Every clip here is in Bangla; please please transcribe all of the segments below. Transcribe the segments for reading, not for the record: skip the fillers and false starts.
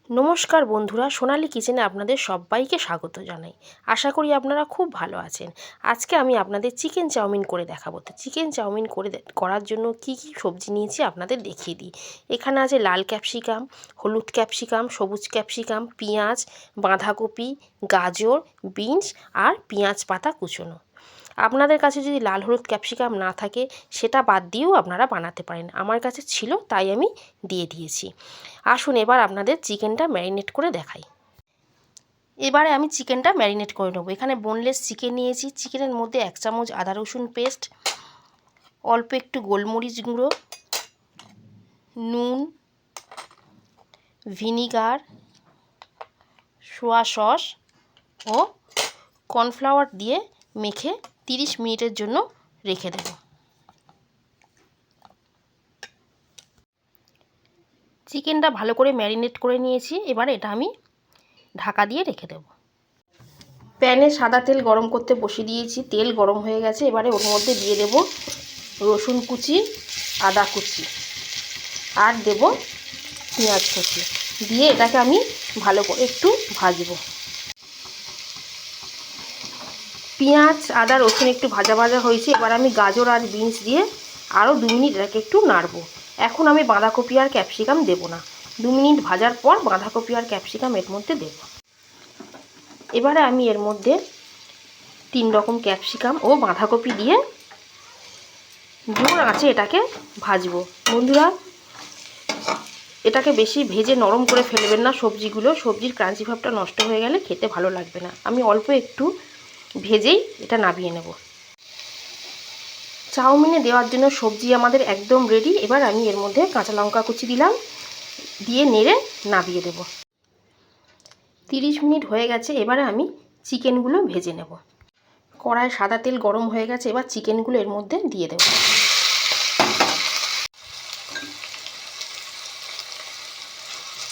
নমস্কার বন্ধুরা, সোনালী কিচেনে আপনাদের সবাইকে স্বাগত জানাই। আশা করি আপনারা খুব ভালো আছেন। আজকে আমি আপনাদের চিকেন চাউমিন করে দেখাবো। তো চিকেন চাউমিন করার জন্য কি কি সবজি নিয়েছি আপনাদের দেখিয়ে দিই। এখানে আছে লাল ক্যাপসিকাম, হলুদ ক্যাপসিকাম, সবুজ ক্যাপসিকাম, পেঁয়াজ, বাঁধাকপি, গাজর, বিনস আর পেঁয়াজ পাতা কুচোনো। আপনাদের কাছে যদি লাল হলুদ ক্যাপসিকাম না থাকে সেটা বাদ দিয়েও আপনারা বানাতে পারেন। আমার কাছে ছিল তাই আমি দিয়ে দিয়েছি। আসুন এবার আপনাদের চিকেনটা ম্যারিনেট করে দেখাই। এবারে আমি চিকেনটা ম্যারিনেট করে নেবো। এখানে বোনলেস চিকেন নিয়েছি। চিকেনের মধ্যে 1 চামচ আদা রসুন পেস্ট, অল্প একটু গোলমরিচ গুঁড়ো, নুন, ভিনিগার, সোয়া সস ও কর্নফ্লাওয়ার দিয়ে মেখে 30 মিনিটের জন্য রেখে দেব। চিকেনটা ভালো করে ম্যারিনেট করে নিয়েছি। এবার এটা আমি ঢাকা দিয়ে রেখে দেব। প্যানে সাদা তেল গরম করতে বসিয়ে দিয়েছি। তেল গরম হয়ে গেছে। এবারে ওর মধ্যে দিয়ে দেব রসুন কুচি, আদা কুচি আর দেব পেঁয়াজ কুচি, দিয়ে এটাকে আমি ভালো করে একটু ভাজবো। পেঁয়াজ, আদা, রসুন একটু ভাজা ভাজা হয়েছে। এবার আমি গাজর আর বিনস দিয়ে আরও 2 মিনিট এটাকে একটু নাড়বো। এখন আমি বাঁধাকপি আর ক্যাপসিকাম দেব না। 2 মিনিট ভাজার পর বাঁধাকপি আর ক্যাপসিকাম এর মধ্যে দেব। এবারে আমি এর মধ্যে 3 রকম ক্যাপসিকাম ও বাঁধাকপি দিয়ে জোর আঁচে এটাকে ভাজবো। বন্ধুরা, এটাকে বেশি ভেজে নরম করে ফেলবেন না সবজিগুলো। সবজির ক্রাঞ্চি ভাবটা নষ্ট হয়ে গেলে খেতে ভালো লাগবে না। আমি অল্প একটু ভেজেই এটা নামিয়ে নেব। চাউমিনে দেওয়ার জন্য সবজি আমাদের একদম রেডি। এবার আমি এর মধ্যে কাঁচা লঙ্কা কুচি দিলাম, দিয়ে নেড়ে নামিয়ে দেব। 30 মিনিট হয়ে গেছে। এবারে আমি চিকেনগুলো ভেজে নেব। কড়ায় সাদা তেল গরম হয়ে গেছে। এবার চিকেনগুলো এর মধ্যে দিয়ে দেব।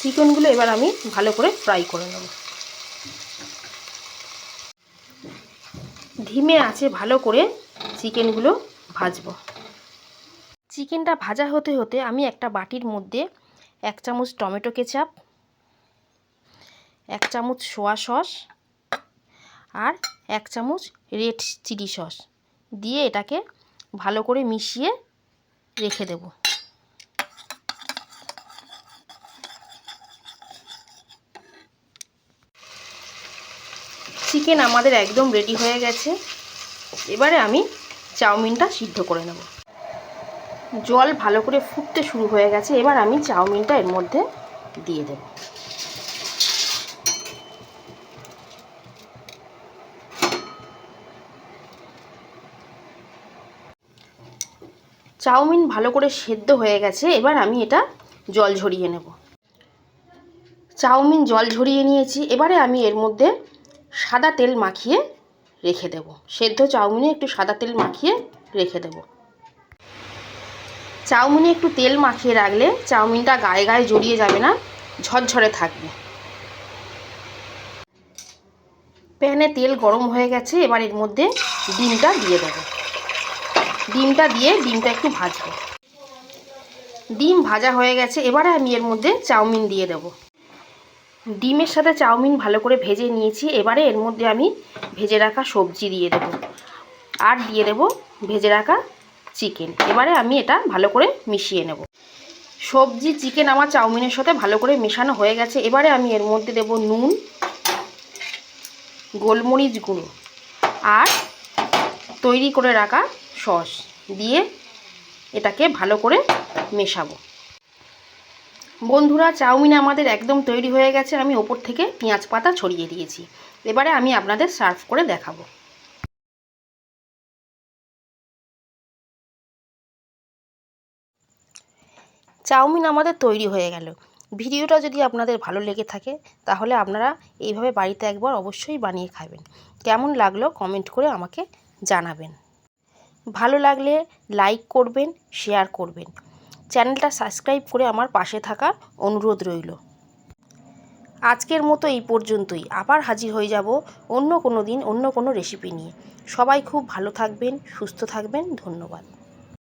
চিকেনগুলো এবার আমি ভালো করে ফ্রাই করে নেব। ধিমে আঁচে ভালো করে চিকেনগুলো ভাজবো। চিকেনটা ভাজা হতে হতে আমি একটা বাটির মধ্যে 1 চামচ টমেটো কেচাপ, 1 চামচ সোয়া সস আর 1 চামচ রেড চিলি সস দিয়ে এটাকে ভালো করে মিশিয়ে রেখে দেব। চিকেন আমাদের একদম রেডি হয়ে গেছে। এবারে আমি চাউমিনটা সিদ্ধ করে নেব। জল ভালো করে ফুটতে শুরু হয়ে গেছে। এবার আমি চাউমিনটা এর মধ্যে দিয়ে দেব। চাউমিন ভালো করে সেদ্ধ হয়ে গেছে। এবার আমি এটা জল ঝরিয়ে নেব। চাউমিন জল ঝরিয়ে নিয়েছি। এবারে আমি এর মধ্যে সাদা তেল মাখিয়ে রেখে দেব। সেদ্ধ চাউমিনে একটু সাদা তেল মাখিয়ে রেখে দেব। চাউমিনে একটু তেল মাখিয়ে রাখলে চাউমিনটা গায়ে গায়ে জড়িয়ে যাবে না, ঝরঝরে থাকবে। প্যানে তেল গরম হয়ে গেছে। এবার এর মধ্যে ডিমটা দিয়ে দেব। ডিমটা দিয়ে ডিমটা একটু ভাজবো। ডিম ভাজা হয়ে গেছে। এবারে আমি এর মধ্যে চাউমিন দিয়ে দেব। ডিমের সাথে চাউমিন ভালো করে ভেজে নিয়েছি। এবারে এর মধ্যে আমি ভেজে রাখা সবজি দিয়ে দেব আর দিয়ে দেব ভেজে রাখা চিকেন। এবারে আমি এটা ভালো করে মিশিয়ে নেব। সবজি চিকেন আমার চাউমিনের সাথে ভালো করে মেশানো হয়ে গেছে। এবারে আমি এর মধ্যে দেব নুন, গোলমরিচ গুঁড়ো আর তৈরি করে রাখা সস দিয়ে এটাকে ভালো করে মেশাবো। বন্ধুরা, চাউমিন আমাদের একদম তৈরি হয়ে গেছে। আমি ওপর থেকে পেঁয়াজ পাতা ছড়িয়ে দিয়েছি। এবারে আমি আপনাদের সার্ভ করে দেখাবো। চাউমিন আমাদের তৈরি হয়ে গেল। ভিডিওটা যদি আপনাদের ভালো লেগে থাকে তাহলে আপনারা এইভাবে বাড়িতে একবার অবশ্যই বানিয়ে খাবেন। কেমন লাগলো কমেন্ট করে আমাকে জানাবেন। ভালো লাগলে লাইক করবেন, শেয়ার করবেন। চ্যানেলটা সাবস্ক্রাইব করে আমার পাশে থাকার অনুরোধ রইল। আজকের মতো এই পর্যন্তই। আবার হাজির হয়ে যাব অন্য কোনো দিন অন্য কোনো রেসিপি নিয়ে। সবাই খুব ভালো থাকবেন, সুস্থ থাকবেন। ধন্যবাদ।